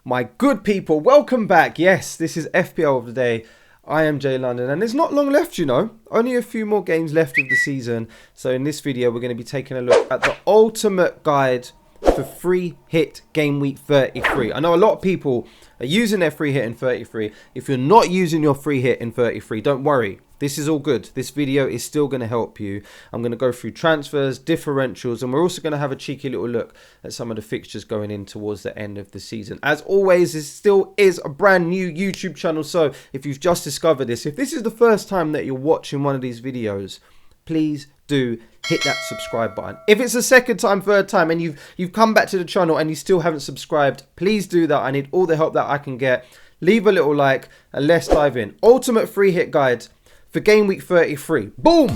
My good people, welcome back. Yes, this is FPL of the day. I am Jay London, and there's not long left, you know. Only a few more games left of the season. So in this video, we're going to be taking a look at the ultimate guide for free hit game week 33. I know a lot of people are using their free hit in 33. If you're not using your free hit in 33, don't worry. This is all good. This video is still going to help you. I'm going to go through transfers, differentials, and we're also going to have a cheeky little look at some of the fixtures going in towards the end of the season. As always, this still is a brand new YouTube channel. So if you've just discovered this, if this is the first time that you're watching one of these videos, please do hit that subscribe button. If it's the second time, third time, and you've come back to the channel and you still haven't subscribed, please do that. I need all the help that I can get. Leave a little like and let's dive in. Ultimate free hit guide for game week 33. Boom!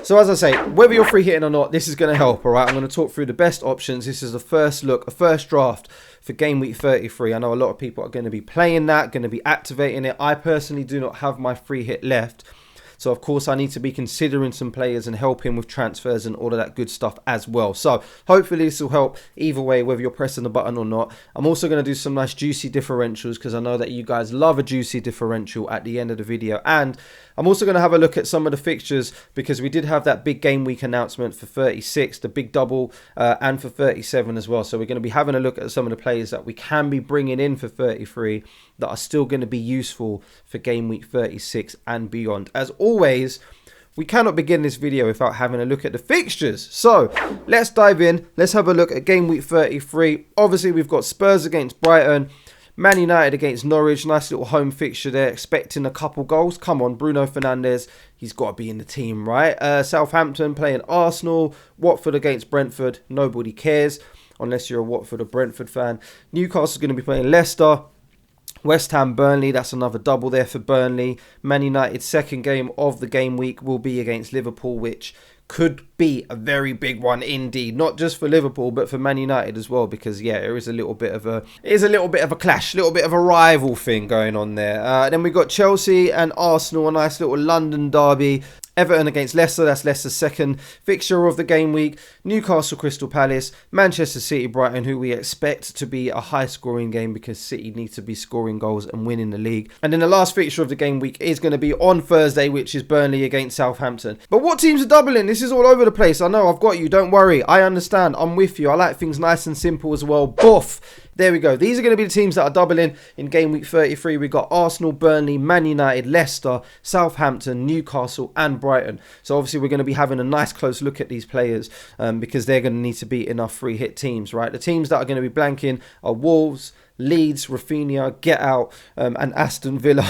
So as I say, whether you're free hitting or not, this is going to help, all right? I'm going to talk through the best options. This is the first look, a first draft for game week 33. I know a lot of people are going to be playing that, going to be activating it. I personally do not have my free hit left. So, of course, I need to be considering some players and helping with transfers and all of that good stuff as well. So, hopefully this will help either way, whether you're pressing the button or not. I'm also going to do some nice juicy differentials because I know that you guys love a juicy differential at the end of the video. And I'm also going to have a look at some of the fixtures because we did have that big game week announcement for 36, the big double, and for 37 as well. So, we're going to be having a look at some of the players that we can be bringing in for 33 that are still going to be useful for game week 36 and beyond. As always, we cannot begin this video without having a look at the fixtures. So let's dive in. Let's have a look at game week 33. Obviously, we've got Spurs against Brighton, Man United against Norwich. Nice little home fixture there, expecting a couple goals. Come on, Bruno Fernandes. He's got to be in the team, right? Southampton playing Arsenal. Watford against Brentford. Nobody cares unless you're a Watford or Brentford fan. Newcastle's going to be playing Leicester. West Ham, Burnley, that's another double there for Burnley. Man United's second game of the game week will be against Liverpool, which could be a very big one indeed. Not just for Liverpool, but for Man United as well, because yeah, there is a little bit of a clash, a little bit of a rival thing going on there. Then we got Chelsea and Arsenal, a nice little London derby. Everton against Leicester, that's Leicester's second fixture of the game week. Newcastle, Crystal Palace, Manchester City, Brighton, who we expect to be a high scoring game because City needs to be scoring goals and winning the league. And then the last fixture of the game week is going to be on Thursday, which is Burnley against Southampton. But what teams are doubling? This is all over the place. I know, I've got you. Don't worry. I understand. I'm with you. I like things nice and simple as well. Boof. There we go. These are going to be the teams that are doubling in game week 33. We've got Arsenal, Burnley, Man United, Leicester, Southampton, Newcastle and Brighton. So obviously we're going to be having a nice close look at these players because they're going to need to be in our free hit teams, right? The teams that are going to be blanking are Wolves, Leeds, Rafinha, Get Out, and Aston Villa.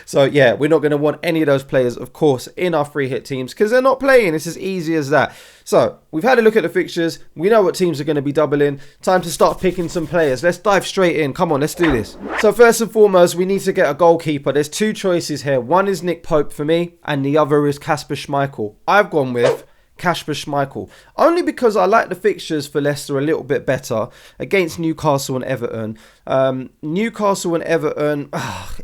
So yeah, we're not going to want any of those players, of course, in our free hit teams because they're not playing. It's as easy as that. So we've had a look at the fixtures. We know what teams are going to be doubling. Time to start picking some players. Let's dive straight in. Come on, let's do this. So first and foremost, we need to get a goalkeeper. There's two choices here. One is Nick Pope for me, and the other is Kasper Schmeichel. I've gone with Kasper Schmeichel, only because I like the fixtures for Leicester a little bit better against Newcastle and Everton. Newcastle and Everton,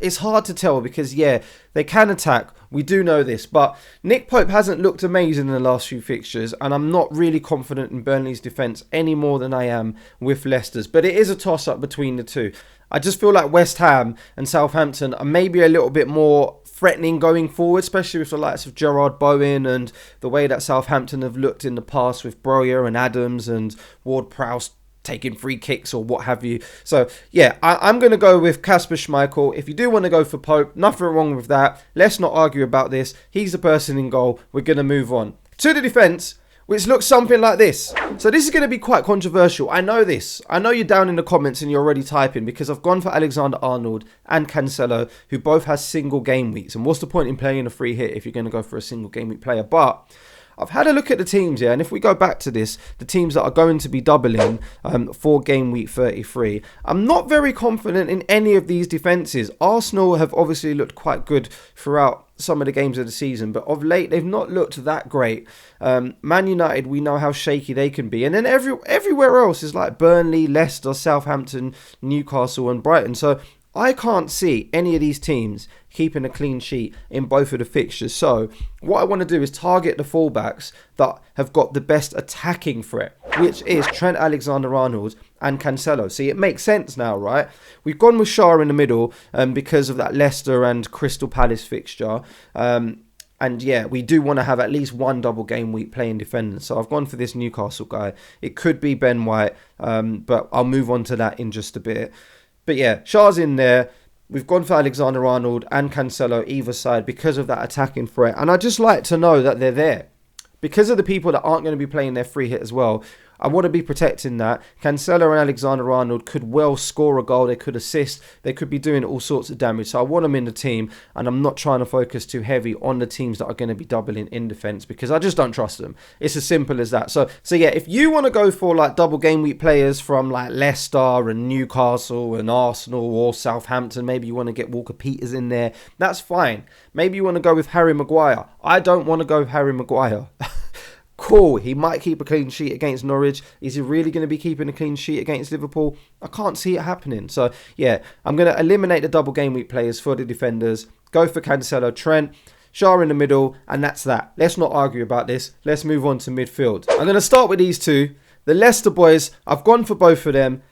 it's hard to tell because, yeah, they can attack. We do know this, but Nick Pope hasn't looked amazing in the last few fixtures, and I'm not really confident in Burnley's defence any more than I am with Leicester's. But it is a toss-up between the two. I just feel like West Ham and Southampton are maybe a little bit more threatening going forward, especially with the likes of Gerard Bowen and the way that Southampton have looked in the past with Broja and Adams and Ward-Prowse taking free kicks or what have you. So yeah, I'm going to go with Kasper Schmeichel. If you do want to go for Pope, nothing wrong with that. Let's not argue about this. He's the person in goal. We're going to move on to the defence, which looks something like this. So this is going to be quite controversial. I know this. I know you're down in the comments and you're already typing because I've gone for Alexander-Arnold and Cancelo, who both has single game weeks. And what's the point in playing a free hit if you're going to go for a single game week player? But I've had a look at the teams here, and if we go back to this, the teams that are going to be doubling for game week 33, I'm not very confident in any of these defences. Arsenal have obviously looked quite good throughout some of the games of the season, but of late they've not looked that great. Man United, we know how shaky they can be, and then everywhere else is like Burnley, Leicester, Southampton, Newcastle and Brighton. So I can't see any of these teams keeping a clean sheet in both of the fixtures. So what I want to do is target the fullbacks that have got the best attacking threat, which is Trent Alexander-Arnold and Cancelo. See, it makes sense now, right? We've gone with Shaw in the middle because of that Leicester and Crystal Palace fixture. And yeah, we do want to have at least one double game week playing defenders. So I've gone for this Newcastle guy. It could be Ben White, but I'll move on to that in just a bit. But yeah, Shaw's in there. We've gone for Alexander-Arnold and Cancelo either side because of that attacking threat. And I just like to know that they're there. Because of the people that aren't going to be playing their free hit as well, I want to be protecting that. Cancelo and Alexander-Arnold could well score a goal. They could assist. They could be doing all sorts of damage. So I want them in the team. And I'm not trying to focus too heavy on the teams that are going to be doubling in defence because I just don't trust them. It's as simple as that. So yeah, if you want to go for like double game week players from like Leicester and Newcastle and Arsenal or Southampton, maybe you want to get Walker Peters in there, that's fine. Maybe you want to go with Harry Maguire. I don't want to go with Harry Maguire. Cool, he might keep a clean sheet against Norwich. Is he really going to be keeping a clean sheet against Liverpool? I can't see it happening. So, yeah, I'm going to eliminate the double game week players for the defenders. Go for Cancelo, Trent, Shaw in the middle, and that's that. Let's not argue about this. Let's move on to midfield. I'm going to start with these two. The Leicester boys, I've gone for both of them.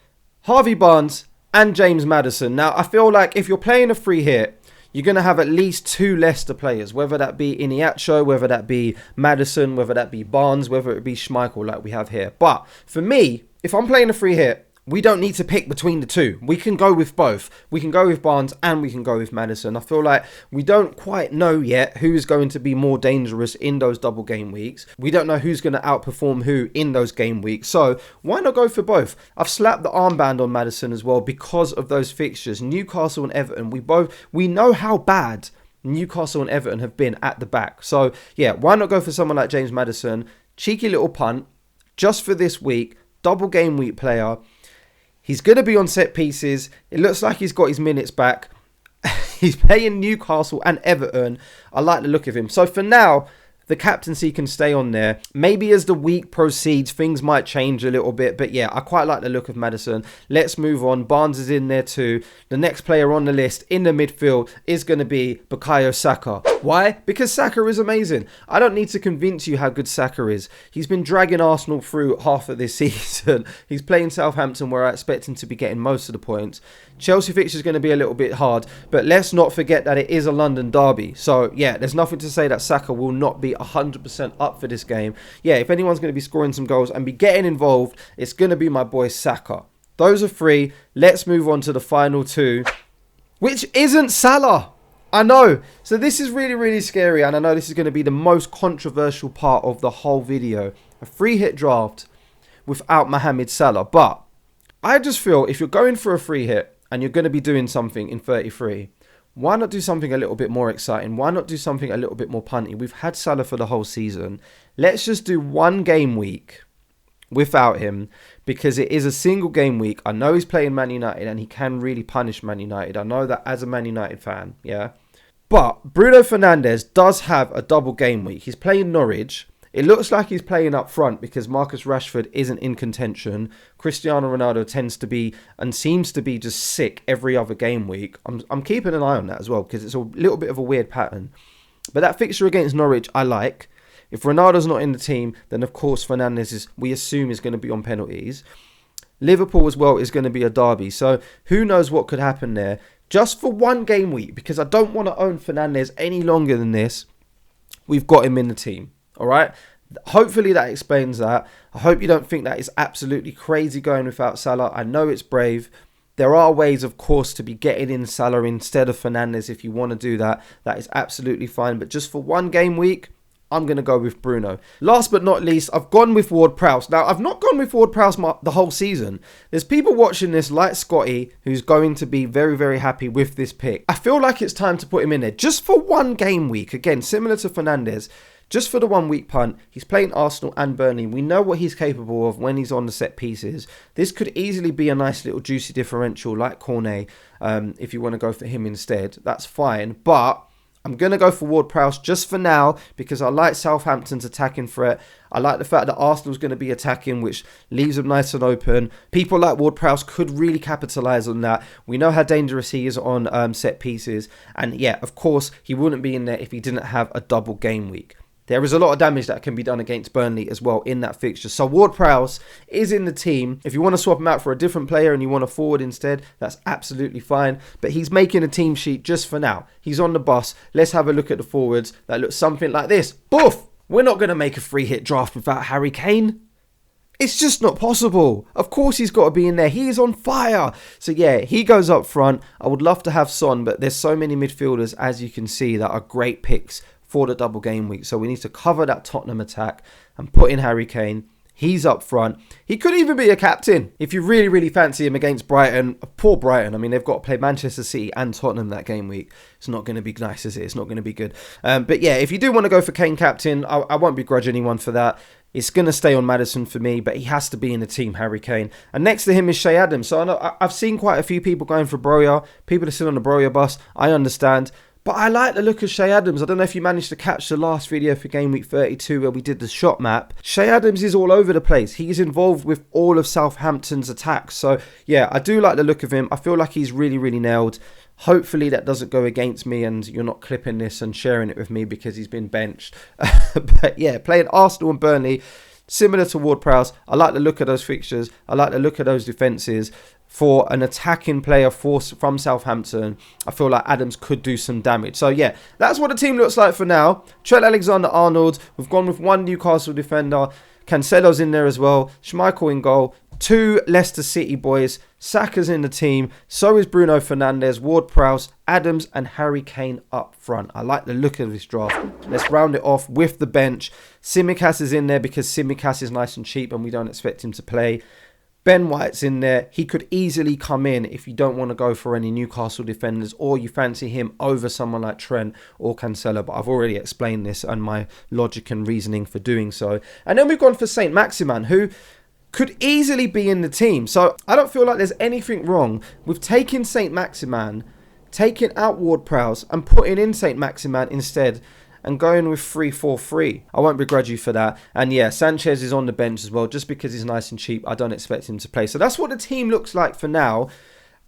Harvey Barnes and James Maddison. Now, I feel like if you're playing a free hit, you're going to have at least two Leicester players, whether that be Iniacho, whether that be Maddison, whether that be Barnes, whether it be Schmeichel like we have here. But for me, if I'm playing a free hit, we don't need to pick between the two. We can go with both. We can go with Barnes and we can go with Maddison. I feel like we don't quite know yet who's going to be more dangerous in those double game weeks. We don't know who's going to outperform who in those game weeks. So why not go for both? I've slapped the armband on Maddison as well because of those fixtures. Newcastle and Everton, we know how bad Newcastle and Everton have been at the back. So yeah, why not go for someone like James Maddison? Cheeky little punt just for this week. Double game week player. He's going to be on set pieces. It looks like he's got his minutes back. He's playing Newcastle and Everton. I like the look of him. So for now, the captaincy can stay on there. Maybe as the week proceeds, things might change a little bit. But yeah, I quite like the look of Maddison. Let's move on. Barnes is in there too. The next player on the list in the midfield is going to be Bukayo Saka. Why? Because Saka is amazing. I don't need to convince you how good Saka is. He's been dragging Arsenal through half of this season. He's playing Southampton where I expect him to be getting most of the points. Chelsea fixture is going to be a little bit hard, but let's not forget that it is a London derby. So yeah, there's nothing to say that Saka will not be 100% up for this game. Yeah, if anyone's going to be scoring some goals and be getting involved, it's going to be my boy Saka. Those are three. Let's move on to the final two, which isn't Salah. I know. So this is really, really scary. And I know this is going to be the most controversial part of the whole video. A free hit draft without Mohamed Salah. But I just feel if you're going for a free hit and you're going to be doing something in 33, why not do something a little bit more exciting? Why not do something a little bit more punty? We've had Salah for the whole season. Let's just do one game week without him because it is a single game week. I know he's playing Man United and he can really punish Man United. I know that as a Man United fan, yeah. But Bruno Fernandes does have a double game week. He's playing Norwich. It looks like he's playing up front because Marcus Rashford isn't in contention. Cristiano Ronaldo tends to be and seems to be just sick every other game week. I'm keeping an eye on that as well because it's a little bit of a weird pattern. But that fixture against Norwich, I like. If Ronaldo's not in the team, then of course Fernandes we assume is going to be on penalties. Liverpool as well is going to be a derby. So who knows what could happen there. Just for one game week, because I don't want to own Fernandes any longer than this, we've got him in the team. All right? Hopefully that explains that. I hope you don't think that is absolutely crazy going without Salah. I know it's brave. There are ways, of course, to be getting in Salah instead of Fernandes if you want to do that. That is absolutely fine. But just for one game week, I'm going to go with Bruno. Last but not least, I've gone with Ward-Prowse. Now, I've not gone with Ward-Prowse the whole season. There's people watching this like Scotty who's going to be very, very happy with this pick. I feel like it's time to put him in there just for one game week. Again, similar to Fernandes, just for the 1 week punt. He's playing Arsenal and Burnley. We know what he's capable of when he's on the set pieces. This could easily be a nice little juicy differential like Cornet. If you want to go for him instead, that's fine. But I'm going to go for Ward-Prowse just for now because I like Southampton's attacking threat. I like the fact that Arsenal's going to be attacking, which leaves them nice and open. People like Ward-Prowse could really capitalise on that. We know how dangerous he is on set pieces. And yeah, of course, he wouldn't be in there if he didn't have a double game week. There is a lot of damage that can be done against Burnley as well in that fixture. So Ward-Prowse is in the team. If you want to swap him out for a different player and you want a forward instead, that's absolutely fine. But he's making a team sheet just for now. He's on the bus. Let's have a look at the forwards that look something like this. Boof! We're not going to make a free hit draft without Harry Kane. It's just not possible. Of course he's got to be in there. He is on fire. So yeah, he goes up front. I would love to have Son, but there's so many midfielders, as you can see, that are great picks for the double game week. So we need to cover that Tottenham attack and put in Harry Kane. He's up front. He could even be a captain if you really, really fancy him against Brighton. Poor Brighton. I mean, they've got to play Manchester City and Tottenham that game week. It's not going to be nice, is it? It's not going to be good. But yeah, if you do want to go for Kane captain, I won't begrudge anyone for that. It's going to stay on Maddison for me, but he has to be in the team, Harry Kane. And next to him is Shea Adams. So I know I've seen quite a few people going for Broja. People are still on the Broja bus. I understand. But I like the look of Shea Adams. I don't know if you managed to catch the last video for Game Week 32 where we did the shot map. Shea Adams is all over the place. He's involved with all of Southampton's attacks. So, yeah, I do like the look of him. I feel like he's really, really nailed. Hopefully that doesn't go against me and you're not clipping this and sharing it with me because he's been benched. But, yeah, playing Arsenal and Burnley, similar to Ward-Prowse. I like the look of those fixtures. I like the look of those defences. For an attacking player from Southampton, I feel like Adams could do some damage. So, yeah, that's what the team looks like for now. Trent Alexander-Arnold. We've gone with one Newcastle defender. Cancelo's in there as well. Schmeichel in goal. 2 Leicester City boys. Saka's in the team. So is Bruno Fernandes, Ward-Prowse, Adams and Harry Kane up front. I like the look of this draft. Let's round it off with the bench. Tsimikas is in there because Tsimikas is nice and cheap and we don't expect him to play. Ben White's in there. He could easily come in if you don't want to go for any Newcastle defenders or you fancy him over someone like Trent or Cancelo. But I've already explained this and my logic and reasoning for doing so. And then we've gone for Saint Maximin, who could easily be in the team. So I don't feel like there's anything wrong with taking Saint Maximin, taking out Ward-Prowse and putting in Saint Maximin instead and going with 3-4-3. I won't begrudge you for that. And yeah, Sanchez is on the bench as well. Just because he's nice and cheap, I don't expect him to play. So that's what the team looks like for now.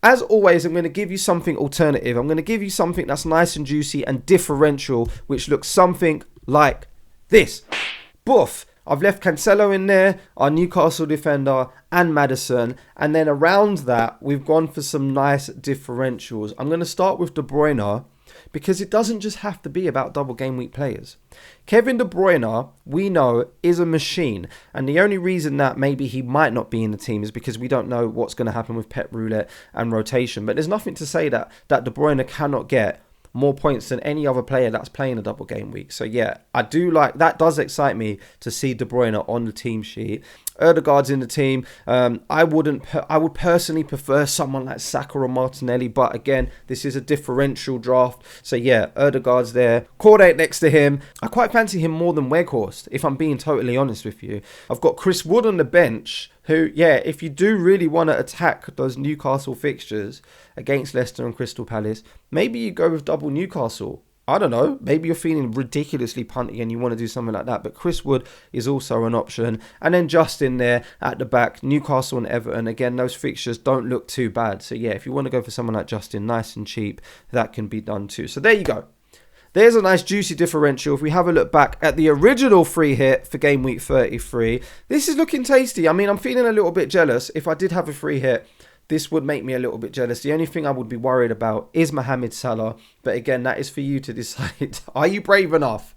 As always, I'm going to give you something alternative. I'm going to give you something that's nice and juicy and differential, which looks something like this. Boof. I've left Cancelo in there, our Newcastle defender, and Maddison. And then around that, we've gone for some nice differentials. I'm going to start with De Bruyne, because it doesn't just have to be about double game week players. Kevin De Bruyne, we know, is a machine. And the only reason that maybe he might not be in the team is because we don't know what's going to happen with Pep Roulette and rotation. But there's nothing to say that De Bruyne cannot get more points than any other player that's playing a double game week. So yeah, I do like, that does excite me to see De Bruyne on the team sheet. Ødegaard's in the team. I would personally prefer someone like Saka or Martinelli, but again, this is a differential draft. So yeah, Ødegaard's there. Corday next to him. I quite fancy him more than Weghorst, if I'm being totally honest with you. I've got Chris Wood on the bench, who, yeah, if you do really want to attack those Newcastle fixtures against Leicester and Crystal Palace, maybe you go with double Newcastle. I don't know, maybe you're feeling ridiculously punty and you want to do something like that, but Chris Wood is also an option. And then Justin there at the back, Newcastle and Everton. Again, those fixtures don't look too bad. So yeah, if you want to go for someone like Justin, nice and cheap, that can be done too. So there you go. There's a nice juicy differential. If we have a look back at the original free hit for Game Week 33, this is looking tasty. I mean, I'm feeling a little bit jealous. If I did have a free hit, this would make me a little bit jealous. The only thing I would be worried about is Mohamed Salah. But again, that is for you to decide. Are you brave enough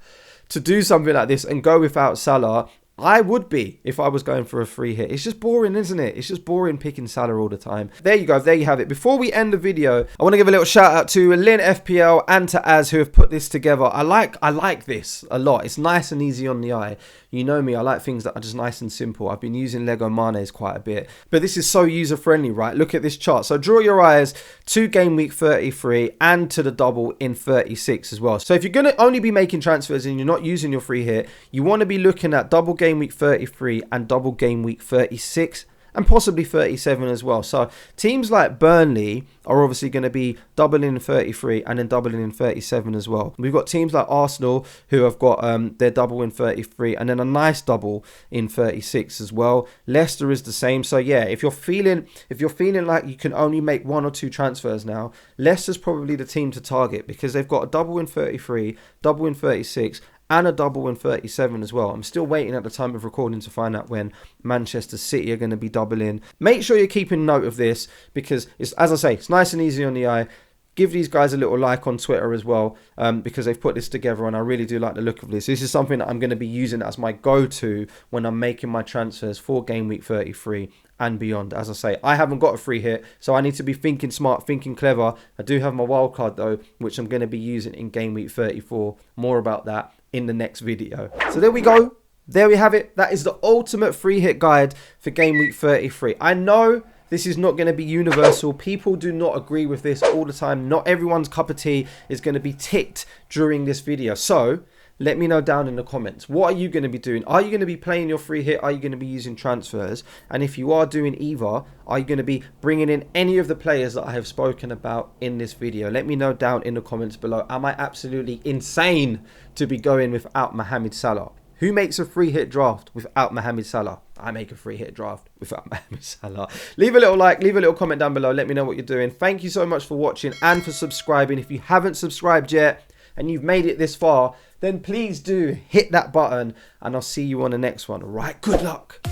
to do something like this and go without Salah? I would be if I was going for a free hit. It's just boring, isn't it? It's just boring picking Salah all the time. There you go. There you have it. Before we end the video, I want to give a little shout out to Lynn FPL and to Az who have put this together. I like this a lot. It's nice and easy on the eye. You know me, I like things that are just nice and simple. I've been using Lego Manes quite a bit. But this is so user-friendly, right? Look at this chart. So draw your eyes to Game Week 33 and to the double in 36 as well. So if you're going to only be making transfers and you're not using your free hit, you want to be looking at double Game Week 33 and double Game Week 36 and possibly 37 as well. So teams like Burnley are obviously going to be doubling in 33 and then doubling in 37 as well. We've got teams like Arsenal who have got their double in 33 and then a nice double in 36 as well. Leicester is the same. So yeah, if you're feeling like you can only make 1 or 2 transfers now, Leicester's probably the team to target because they've got a double in 33, double in 36 and a double in 37 as well. I'm still waiting at the time of recording to find out when Manchester City are going to be doubling. Make sure you're keeping note of this because, it's, as I say, it's nice and easy on the eye. Give these guys a little like on Twitter as well because they've put this together and I really do like the look of this. This is something that I'm going to be using as my go-to when I'm making my transfers for Game Week 33 and beyond. As I say, I haven't got a free hit, so I need to be thinking smart, thinking clever. I do have my wild card though, which I'm going to be using in Game Week 34. More about that in the next video. So there we go. There we have it. That is the ultimate free hit guide for Game Week 33. I know this is not going to be universal. People do not agree with this all the time. Not everyone's cup of tea is going to be ticked during this video. So let me know down in the comments. What are you going to be doing? Are you going to be playing your free hit? Are you going to be using transfers? And if you are doing either, are you going to be bringing in any of the players that I have spoken about in this video? Let me know down in the comments below. Am I absolutely insane to be going without Mohamed Salah? Who makes a free hit draft without Mohamed Salah? I make a free hit draft without Mohamed Salah. Leave a little like, leave a little comment down below. Let me know what you're doing. Thank you so much for watching and for subscribing. If you haven't subscribed yet and you've made it this far, then please do hit that button and I'll see you on the next one. All right, good luck.